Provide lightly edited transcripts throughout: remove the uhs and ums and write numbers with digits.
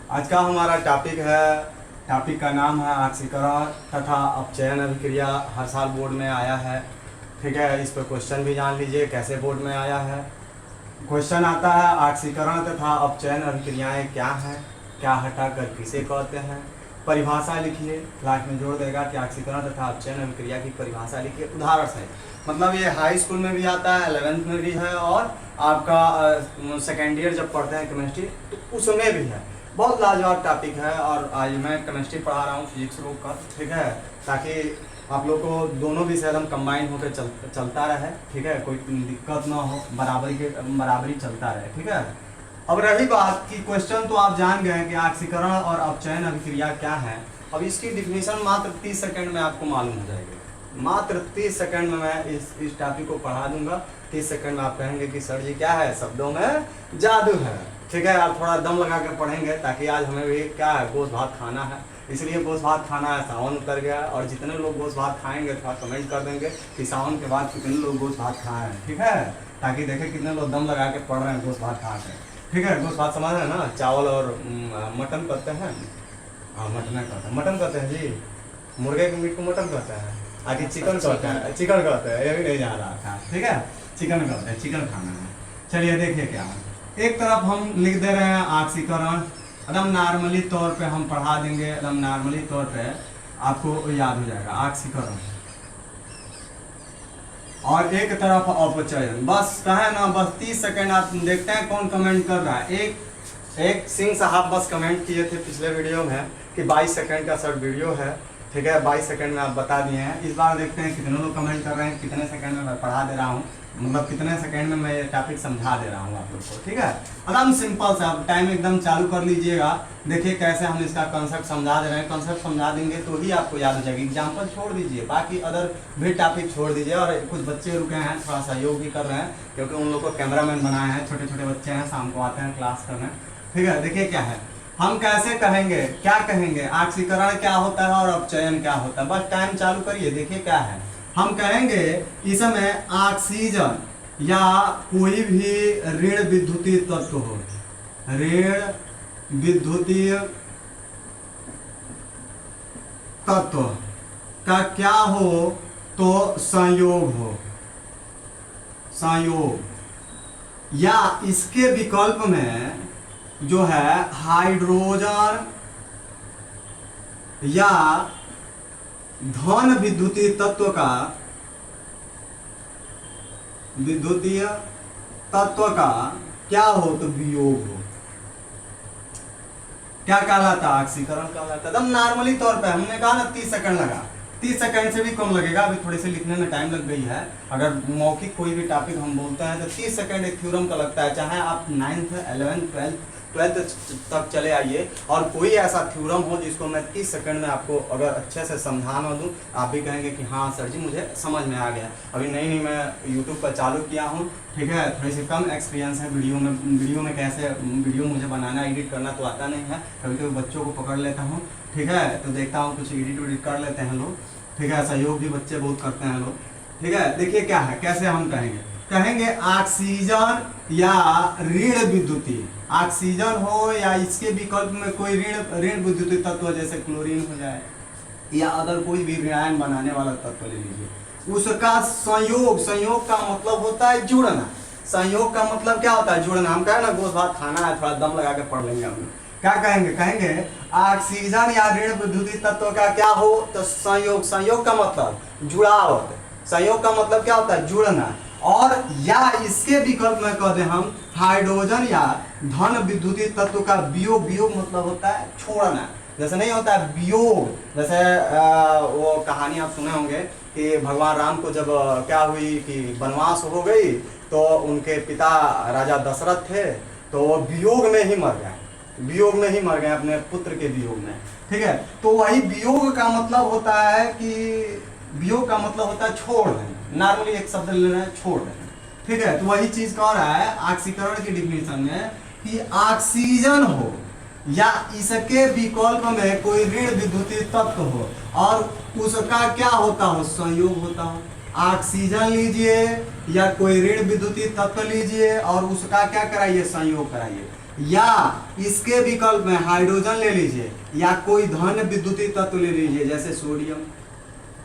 आज का हमारा टॉपिक का नाम है ऑक्सीकरण तथा अपचयन अभिक्रिया। हर साल बोर्ड में आया है, ठीक है। इस पर क्वेश्चन भी जान लीजिए कैसे बोर्ड में आया है। क्वेश्चन आता है ऑक्सीकरण तथा अपचयन अभिक्रियाएं क्या हैं, क्या हटाकर किसे कहते हैं, परिभाषा लिखिए। लास्ट में जोड़ देगा कि ऑक्सीकरण तथा अपचयन अभिक्रिया की परिभाषा लिखिए उदाहरण से। मतलब ये हाई स्कूल में भी आता है, 11th में भी है और आपका सेकेंड ईयर जब पढ़ते हैं केमिस्ट्री तो उसमें भी है। बहुत लाजवाब टॉपिक है और आज मैं केमिस्ट्री पढ़ा रहा हूँ फिजिक्स रोक कर, ठीक है, ताकि आप लोग को दोनों विषय एकदम कंबाइन होकर चलता रहे, ठीक है, कोई दिक्कत ना हो, बराबरी चलता रहे, ठीक है। अब रही बात कि क्वेश्चन तो आप जान गए कि ऑक्सीकरण और अपचयन अभिक्रिया क्या है। अब इसकी डिफिनीशन मात्र 30 सेकंड में आपको मालूम हो जाएगी। मात्र 30 सेकंड में मैं इस टॉपिक को पढ़ा दूंगा। 30 सेकंड में आप कहेंगे कि सर जी क्या है, शब्दों में जादू है, ठीक है। आप थोड़ा दम लगा के पढ़ेंगे ताकि आज हमें भी क्या है, गोश्त भात खाना है, इसलिए गोश्त भात खाना है। सावन उतर गया और जितने लोग गोश्त भात खाएंगे थोड़ा कमेंट कर देंगे कि सावन के बाद कितने लोग गोश्त भात खाए हैं, ठीक है, ताकि देखें कितने लोग दम लगा के पढ़ रहे हैं गोश्त भात खा के, ठीक है। गोश्त भात समझ रहे हैं ना, चावल और मटन करते हैं। हाँ मटन करते हैं जी, मुर्गे के मीट को मटन करते हैं। आगे चिकन करते हैं, चिकन करते हैं, ये भी नहीं जा रहा था, ठीक है। चिकन करते हैं, चिकन खाना है। चलिए देखिए क्या है। एक तरफ हम लिख दे रहे हैं ऑक्सीकरण, एकदम नॉर्मली तौर पे हम पढ़ा देंगे, एकदम नॉर्मली तौर पे आपको याद हो जाएगा ऑक्सीकरण। और एक तरफ अपचयन, बस कहे ना, बस 30 सेकंड आप देखते हैं कौन कमेंट कर रहा है। एक सिंह साहब बस कमेंट किए थे पिछले वीडियो में कि 22 सेकंड का शॉर्ट वीडियो है, ठीक है। 22 सेकंड में आप बता दिए हैं। इस बार देखते हैं कितने लोग कमेंट कर रहे हैं, कितने सेकंड में मैं पढ़ा दे रहा हूँ, मतलब कितने सेकंड में मैं ये टॉपिक समझा दे रहा हूँ आप लोग को, ठीक है। एकदम सिंपल से आप टाइम एकदम चालू कर लीजिएगा। देखिए कैसे हम इसका कंसेप्ट समझा दे रहे हैं। कंसेप्ट समझा देंगे तो ही आपको याद हो जाएगी। एग्जाम्पल छोड़ दीजिए, बाकी अदर भी टॉपिक छोड़ दीजिए। और कुछ बच्चे रुके हैं, थोड़ा सहयोग भी कर रहे हैं क्योंकि उन लोग को कैमरामैन बनाए हैं। छोटे छोटे बच्चे हैं, शाम को आते हैं क्लास करने, ठीक है। देखिए क्या है, हम कैसे कहेंगे, क्या कहेंगे, ऑक्सीकरण क्या होता है और अपचयन क्या होता है। बस टाइम चालू करिए, देखिए क्या है। हम कहेंगे इसमें ऑक्सीजन या कोई भी ऋण विद्युतीय तत्व हो, ऋण विद्युतीय तत्व का क्या हो तो संयोग हो, संयोग। या इसके विकल्प में जो है हाइड्रोजन या धन विद्युतीय तत्व का, विद्युतीय तत्व का क्या हो तो वियोग हो। क्या कहलाता है, ऑक्सीकरण कहलाता है। एकदम नॉर्मली तौर पे हमने कहा ना 30 सेकंड लगा, 30 सेकंड से भी कम लगेगा। अभी थोड़ी सी लिखने में टाइम लग गई है। अगर मौखिक कोई भी टॉपिक हम बोलते हैं तो 30 सेकंड एक थ्योरम का लगता है। चाहे आप 9th 11th 12th तक चले आइए और कोई ऐसा थ्योरम हो जिसको मैं 30 सेकंड में आपको अगर अच्छे से समझाना दूं, आप भी कहेंगे कि हाँ सर जी मुझे समझ में आ गया। अभी नहीं मैं यूट्यूब पर चालू किया हूँ, ठीक है, थोड़ी सी कम एक्सपीरियंस है वीडियो में कैसे वीडियो मुझे बनाना, एडिट करना तो आता नहीं है। कभी कभी बच्चों को पकड़ लेता हूँ, ठीक है, तो देखता हूँ कुछ एडिट कर लेते हैं लोग, ठीक है। सहयोग भी बच्चे बहुत करते हैं लोग, ठीक है। देखिए क्या है, कैसे हम कहेंगे ऑक्सीजन या ऋण विद्युतीय, ऑक्सीजन हो या इसके विकल्प में कोई ऋण विद्युतीय तत्व जैसे क्लोरीन हो जाए या अदर कोई भी ऋणायन बनाने वाला तत्व ले लीजिए, उसका संयोग। संयोग का मतलब होता है जुड़ना। संयोग का मतलब क्या होता है, जुड़ना। हम कहें ना गोश्त भात खाना है, थोड़ा दम लगा के पढ़ लेंगे हम लोग। क्या कहेंगे ऑक्सीजन या ऋण विद्युतीय तत्व का क्या हो तो संयोग। संयोग का मतलब जुड़ाव, संयोग का मतलब क्या होता है, जुड़ना। और या इसके विकल्प में कह दें हम हाइड्रोजन या धन विद्युतीय तत्व का वियोग। वियोग मतलब होता है छोड़ना। जैसे नहीं होता है वियोग, जैसे वो कहानी आप सुने होंगे कि भगवान राम को जब क्या हुई कि वनवास हो गई तो उनके पिता राजा दशरथ थे तो वो वियोग में ही मर गए, वियोग में ही मर गए अपने पुत्र के वियोग में, ठीक है। तो वही वियोग का मतलब होता है कि वियोग का मतलब होता है छोड़ देना। नॉर्मली एक शब्द लेना है, छोड़ देना, ठीक है। तो वही चीज कह रहा है ऑक्सीकरण की डिफिनीशन में कि ऑक्सीजन हो या इसके विकल्प में कोई ऋण विद्युतीय तत्व हो और उसका क्या होता हो, संयोग होता हो। ऑक्सीजन लीजिए या कोई ऋण विद्युतीय तत्व लीजिए और उसका क्या कराइए, संयोग कराइए। या इसके विकल्प में हाइड्रोजन ले लीजिए या कोई धन विद्युतीय तत्व ले लीजिए, जैसे सोडियम,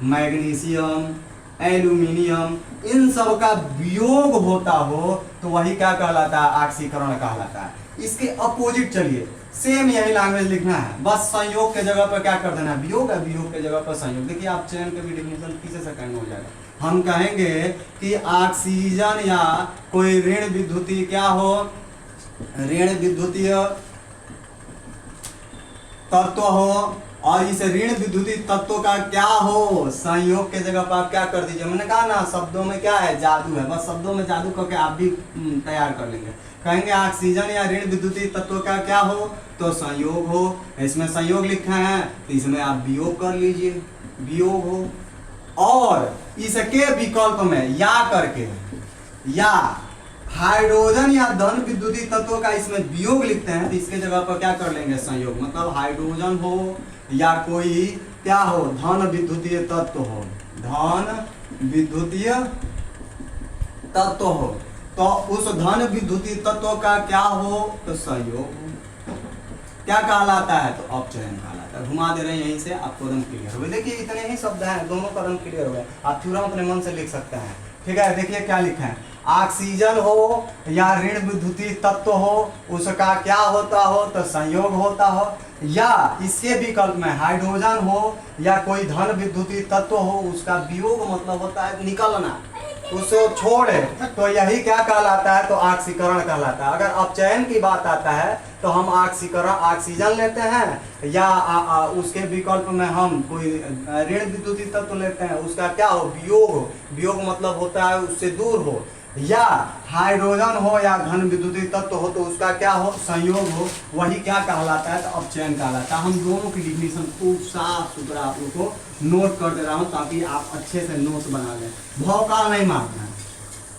मैग्नीशियम, एल्यूमिनियम, इन सब का वियोग होता हो तो वही क्या कहलाता है, ऑक्सीकरण कहलाता है। इसके अपोजिट चलिए, सेम यही लैंग्वेज लिखना है, बस संयोग के जगह पर क्या कर देना है, वियोग है, वियोग के जगह पर संयोग। देखिए आप चयन के भी डिफिनेशन 30 सेकंड में हो जाएगा। हम कहेंगे कि ऑक्सीजन या कोई ऋण विद्युतीय क्या हो, ऋण विद्युतीय तत्व हो, और इस ऋण विद्युतीय तत्व का क्या हो, संयोग के जगह पर आप क्या कर दीजिए, मैंने कहा ना शब्दों में क्या है, जादू है, बस शब्दों में जादू करके आप भी तैयार कर लेंगे। कहेंगे ऑक्सीजन या ऋण विद्युतीय तत्व का क्या हो, तो संयोग हो, इसमें संयोग लिखा है तो इसमें आप वियोग कर लीजिए, वियोग हो। और इसके विकल्प में या करके, या हाइड्रोजन या धन विद्युतीय तत्व का इसमें वियोग लिखते हैं तो इसके जगह पर क्या कर लेंगे, संयोग। मतलब हाइड्रोजन हो या कोई क्या हो, धन विद्युतीय तत्व हो, धन विद्युतीय तत्व हो, तो उस धन विद्युतीय तत्व का क्या हो, तो संयोग हो। क्या कहलाता है, तो अपचयन कहलाता है। घुमा दे रहे हैं यहीं से, आपको एकदम क्लियर हो। देखिए इतने ही शब्द हैं, दोनों का एकदम क्लियर हो गया। आप थ्योरम अपने मन से लिख सकते हैं, ठीक है। देखिए क्या लिखा है, ऑक्सीजन हो या ऋण विद्युतीय तत्व हो, उसका क्या होता हो, तो संयोग होता हो। या इसके विकल्प में हाइड्रोजन हो या कोई धन विद्युतीय तत्व हो, उसका वियोग मतलब होता है निकलना, उसे छोड़े, तो यही क्या कहलाता है, तो ऑक्सीकरण कहलाता है। अगर अपचयन की बात आता है तो हम ऑक्सीकरण, ऑक्सीजन लेते हैं या उसके विकल्प में हम कोई ऋण विद्युतीय तत्व लेते हैं, उसका क्या हो, वियोग हो। वियोग मतलब होता है उससे दूर हो। या हाइड्रोजन हो या धन विद्युतीय तत्व हो तो उसका क्या हो, संयोग हो, वही क्या कहलाता है, तो अपचयन कहलाता है। हम दोनों की डिफिनेशन खूब साफ सुथरा आप लोग को नोट कर दे रहा हूँ ताकि आप अच्छे से नोट बना लें। भौकाल नहीं मारना है,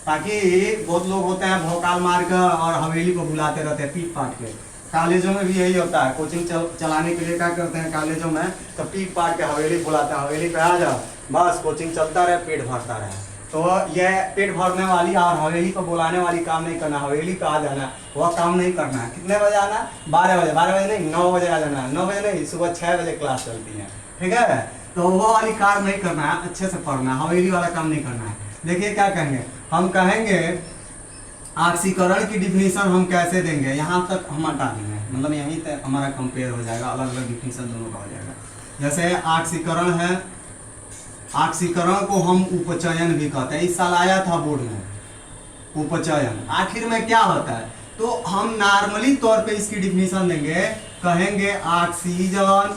ताकि बहुत लोग होते हैं भौकाल मार कर और हवेली को बुलाते रहते हैं पीट पाट के। कॉलेजों में भी यही होता है, कोचिंग चलाने के लिए क्या करते हैं कॉलेजों में, तो पीट पाट के हवेली बुलाते हैं, हवेली पे आ जाओ, बस कोचिंग चलता रहे, पेट भरता रहे। तो यह पेट भरने वाली और हवेली को बुलाने वाली काम नहीं करना, हवेली पे आ जाना, वह काम नहीं करना है। कितने बजे आना, 12 बजे, 12 बजे नहीं 9 बजे आ जाना, 9 बजे नहीं, सुबह 6 बजे क्लास चलती है, ठीक है। तो वो वाली काम नहीं करना है, अच्छे से पढ़ना, हवेली वाला काम नहीं करना है। देखिए क्या कहेंगे, हम कहेंगे ऑक्सीकरण की डिफिनीशन हम कैसे देंगे, यहाँ तक हम हटा देंगे, मतलब यहीं तक हमारा कंपेयर हो जाएगा, अलग अलग डिफिनीशन दोनों का हो जाएगा। जैसे ऑक्सीकरण है, ऑक्सीकरण को हम उपचयन भी कहते हैं, इस साल आया था बोर्ड में उपचयन, आखिर में क्या होता है, तो हम नॉर्मली तौर पे इसकी डिफिनीशन देंगे, कहेंगे ऑक्सीजन,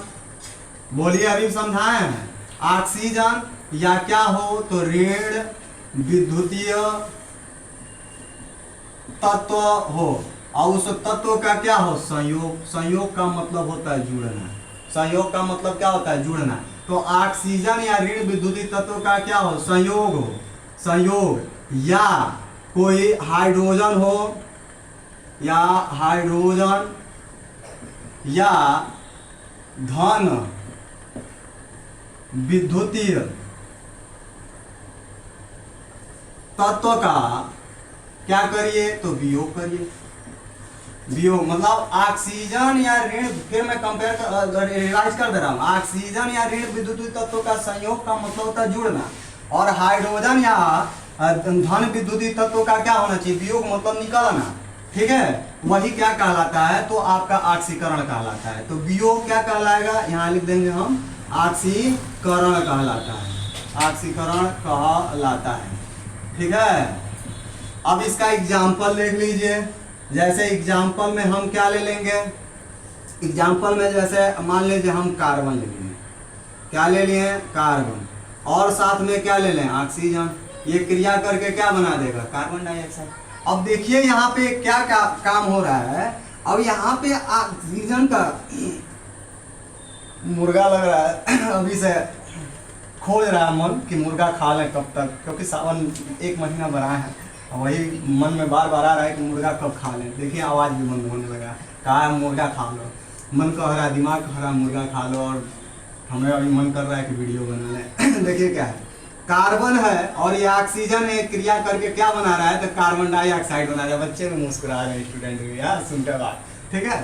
बोलिए अभी समझाए हैं, ऑक्सीजन या क्या हो, तो ऋण विद्युतीय तत्व हो, और उस तत्व का क्या हो, संयोग। संयोग का मतलब होता है जुड़ना, संयोग का मतलब क्या होता है, जुड़ना। तो ऑक्सीजन या ऋण विद्युतीय तत्व का क्या हो, संयोग हो, संयोग। या कोई हाइड्रोजन हो या हाइड्रोजन या धन विद्युतीय तत्व का क्या करिए, तो वियोग करिए। वियोग मतलब ऑक्सीजन या ऋण, फिर मैं कंपेयर रिवाइज कर दे रहा हूँ, ऑक्सीजन या ऋण विद्युतीय तत्व का संयोग का मतलब होता है जुड़ना, और हाइड्रोजन या धन विद्युतीय तत्व का क्या होना चाहिए, वियोग मतलब निकलना, ठीक है। वही क्या कहलाता है, तो आपका ऑक्सीकरण कहलाता है। तो वियोग क्या कहलाएगा, यहाँ लिख देंगे हम, ऑक्सीकरण कहलाता है, ऑक्सीकरण कहलाता है, ठीक है। अब इसका एग्जाम्पल देख लीजिए, जैसे एग्जाम्पल में हम क्या ले लेंगे, एग्जाम्पल में जैसे मान लीजिए हम कार्बन ले लिए, क्या ले लिए, कार्बन, और साथ में क्या ले लें, ऑक्सीजन, ये क्रिया करके क्या बना देगा, कार्बन डाइऑक्साइड। अब देखिए यहाँ पे क्या काम हो रहा है, अब यहाँ पे ऑक्सीजन का मुर्गा लग रहा है, अभी से खोज रहा है मन कि मुर्गा खा लें कब तक, क्योंकि सावन 1 महीना बढ़ा है, वही मन में बार बार आ रहा है कि मुर्गा कब खा लें। देखिए आवाज़ भी बंद होने लगा, कहा मुर्गा खा लो, मन कह रहा है, दिमाग कह रहा है मुर्गा खा लो, और हमें अभी मन कर रहा है कि वीडियो बना लें। देखिए क्या है, कार्बन है और ये ऑक्सीजन है, क्रिया करके क्या बना रहा है, तो कार्बन डाइऑक्साइड बना रहा है। बच्चे में मुस्कुरा रहे हैं स्टूडेंट भी यार, सुनते बात, ठीक है।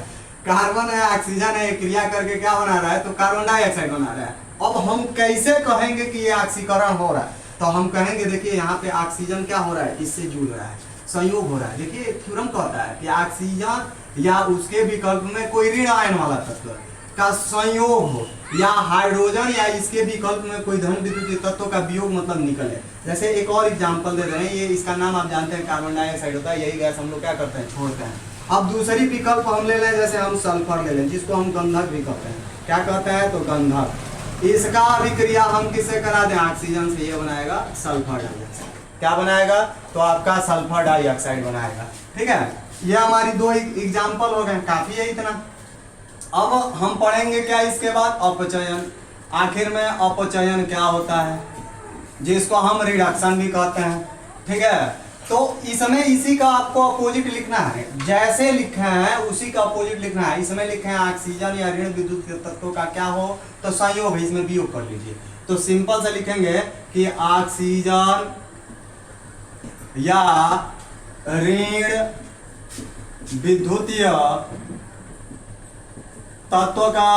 कार्बन है, ऑक्सीजन है, क्रिया करके क्या बना रहा है, तो कार्बन डाइऑक्साइड बना रहा है। अब हम कैसे कहेंगे कि ये ऑक्सीकरण हो रहा है, तो हम कहेंगे देखिए यहाँ पे ऑक्सीजन क्या हो रहा है, इससे जुड़ रहा है, संयोग हो रहा है। देखिए थ्योरम कहता है कि ऑक्सीजन या उसके विकल्प में कोई ऋण आयन वाला तत्व का संयोग हो, या हाइड्रोजन या इसके विकल्प में कोई धन विद्युतीय तत्व का वियोग मतलब निकले। जैसे एक और एग्जांपल दे रहे हैं, ये इसका नाम आप जानते हैं कार्बन डाइऑक्साइड होता है, यही गैस हम लोग क्या करते हैं, छोड़ते हैं। अब दूसरी विकल्प हम ले लें, जैसे हम सल्फर ले लें, जिसको हम गंधक भी कहते हैं। क्या कहते हैं, तो गंधक। इसका अभिक्रिया हम किससे करा दें, ऑक्सीजन से, ये बनाएगा सल्फर डाइऑक्साइड। क्या बनाएगा, तो आपका सल्फर डाइऑक्साइड बनाएगा, ठीक है। ये हमारी दो एग्जाम्पल हो गए, काफी है इतना। अब हम पढ़ेंगे क्या इसके बाद, अपचयन। आखिर में अपचयन क्या होता है, जिसको हम रिडक्शन भी कहते हैं, ठीक है। तो इसमें इसी का आपको अपोजिट लिखना है, जैसे लिखे हैं उसी का अपोजिट लिखना है। इसमें लिखे हैं ऑक्सीजन या ऋण विद्युत तत्वों का क्या हो, तो संयोग है, इसमें वियोग कर लीजिए। तो सिंपल से लिखेंगे कि ऑक्सीजन या ऋण विद्युतीय तत्व का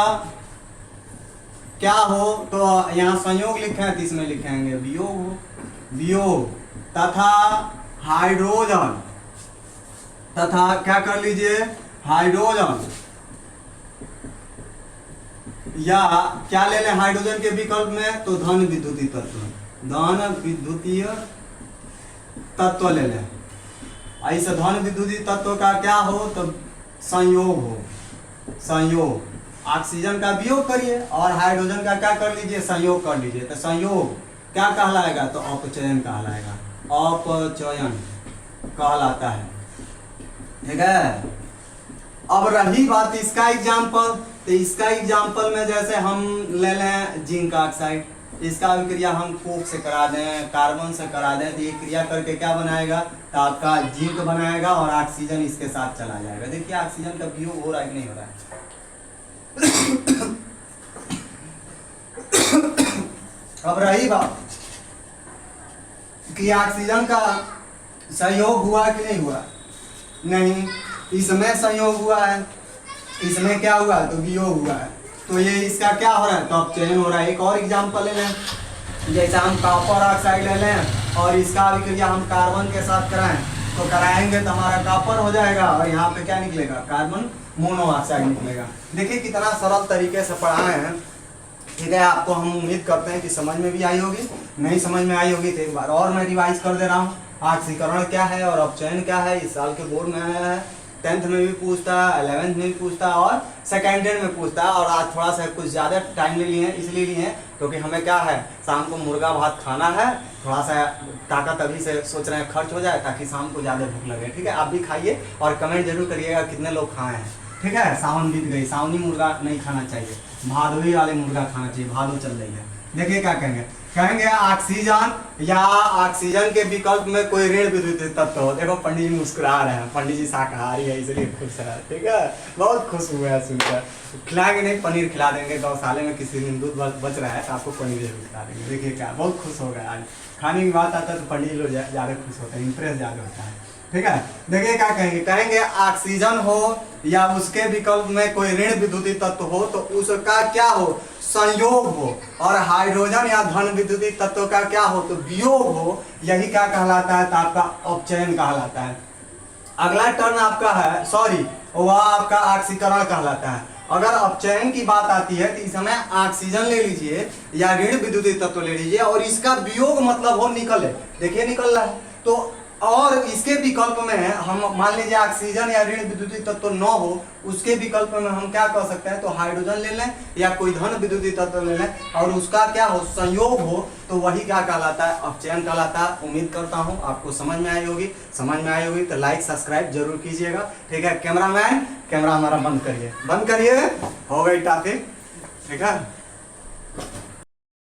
क्या हो, तो यहाँ संयोग लिखे हैं तो इसमें लिखेंगे वियोग हो, वियोग। तथा हाइड्रोजन, तथा क्या कर लीजिए, हाइड्रोजन या क्या ले लें हाइड्रोजन के विकल्प में, तो धन विद्युतीय तत्व, धन विद्युतीय तत्व ले लें। ऐसे धन विद्युतीय तत्व का क्या हो, तो संयोग हो, संयोग। ऑक्सीजन का वियोग करिए और हाइड्रोजन का क्या कर लीजिए, संयोग कर लीजिए। तो संयोग क्या कहलाएगा, तो अपचयन कहलाएगा, अपचयन कहलाता है, ठीक है। अब रही बात इसका एग्जाम्पल, तो इसका एग्जाम्पल में जैसे हम ले लें जिंक ऑक्साइड, इसका अभिक्रिया हम कोक से करा दें, कार्बन से करा दें, तो ये क्रिया करके क्या बनाएगा, तो आपका जिंक बनाएगा और ऑक्सीजन इसके साथ चला जाएगा। देखिए ऑक्सीजन का वियोग हो रहा है कि नहीं हो रहा है। अब रही बात कि ऑक्सीजन का संयोग हुआ कि नहीं हुआ, नहीं, इसमें संयोग हुआ है, इसमें क्या हुआ, तो वियोग हुआ है। तो ये इसका क्या हो रहा है, तो अपचयन हो रहा है। एक और एग्जांपल ले लें, जैसे हम कॉपर ऑक्साइड ले लें और इसका अभिक्रिया हम कार्बन के साथ कराएं, तो कराएंगे तो हमारा कॉपर हो जाएगा और यहाँ पे क्या निकलेगा, कार्बन मोनोऑक्साइड निकलेगा। देखिए कितना सरल तरीके से पढ़ाए हैं, ठीक है। आपको हम उम्मीद करते हैं कि समझ में भी आई होगी, नहीं समझ में आई होगी तो एक बार और मैं रिवाइज कर दे रहा हूँ। ऑक्सीकरण क्या है और अपचयन क्या है, इस साल के बोर्ड में आया है, 10th में भी पूछता है, 11th में भी पूछता है और सेकेंडरी में पूछता है। और आज थोड़ा सा कुछ ज़्यादा टाइम ले लिए हैं, इसलिए लिए हैं क्योंकि हमें क्या है, शाम को मुर्गा भात खाना है, थोड़ा सा ताकत अभी से सोच रहे हैं खर्च हो जाए ताकि शाम को ज़्यादा भूख लगे, ठीक है। आप भी खाइए और कमेंट जरूर करिएगा कितने लोग खाए हैं, ठीक है। सावन बीत गई, सावनी मुर्गा नहीं खाना चाहिए, भादोई वाले मुर्गा खाना चाहिए, भादो चल रही है। देखिए क्या कहेंगे, कहेंगे ऑक्सीजन या ऑक्सीजन के विकल्प में कोई ऋण विद्युतीय तत्व हो। देखो पंडित जी मुस्कुरा रहे हैं, पंडित जी शाकाहारी है इसलिए खुश है, ठीक है, बहुत खुश हुए हैं सुनकर। खिलाएंगे नहीं, पनीर खिला देंगे, गौशाले में किसी दिन दूध बच रहा है तो आपको पनीर जरूर खिला देंगे। देखिए क्या बहुत खुश हो गए, आज खाने की बात आता है तो पंडित लोग ज़्यादा खुश होते हैं, इंप्रेस ज़्यादा होता है, ठीक है। देखिए क्या कहेंगे, कहेंगे ऑक्सीजन हो या उसके विकल्प में कोई ऋण विद्युतीय तत्व हो तो उसका क्या हो, संयोग हो। और हाइड्रोजन या धन विद्युतीय तत्व का क्या हो, तो वियोग हो। यही क्या कहलाता है, तो आपका अपचयन कहलाता है। अगला टर्न आपका है, सॉरी, वह आपका ऑक्सीकरण कहलाता है। अगर अपचयन की बात आती है तो इस समय ऑक्सीजन ले लीजिए या ऋण विद्युतीय तत्व ले लीजिए और इसका वियोग मतलब हो निकले, देखिए निकल रहा है। तो और इसके विकल्प में हम मान लीजिए ऑक्सीजन या ऋण विद्युतीय तत्व न हो, उसके विकल्प में हम क्या कर सकते हैं, तो हाइड्रोजन ले लें या कोई धन विद्युतीय तत्व ले लें और उसका क्या हो, संयोग हो, तो वही क्या कहलाता है, अपचयन कहलाता है। उम्मीद करता हूँ आपको समझ में आई होगी, समझ में आई होगी तो लाइक सब्सक्राइब जरूर कीजिएगा, ठीक है। कैमरामैन कैमरा हमारा बंद करिए, हो गई टॉपिक, ठीक है।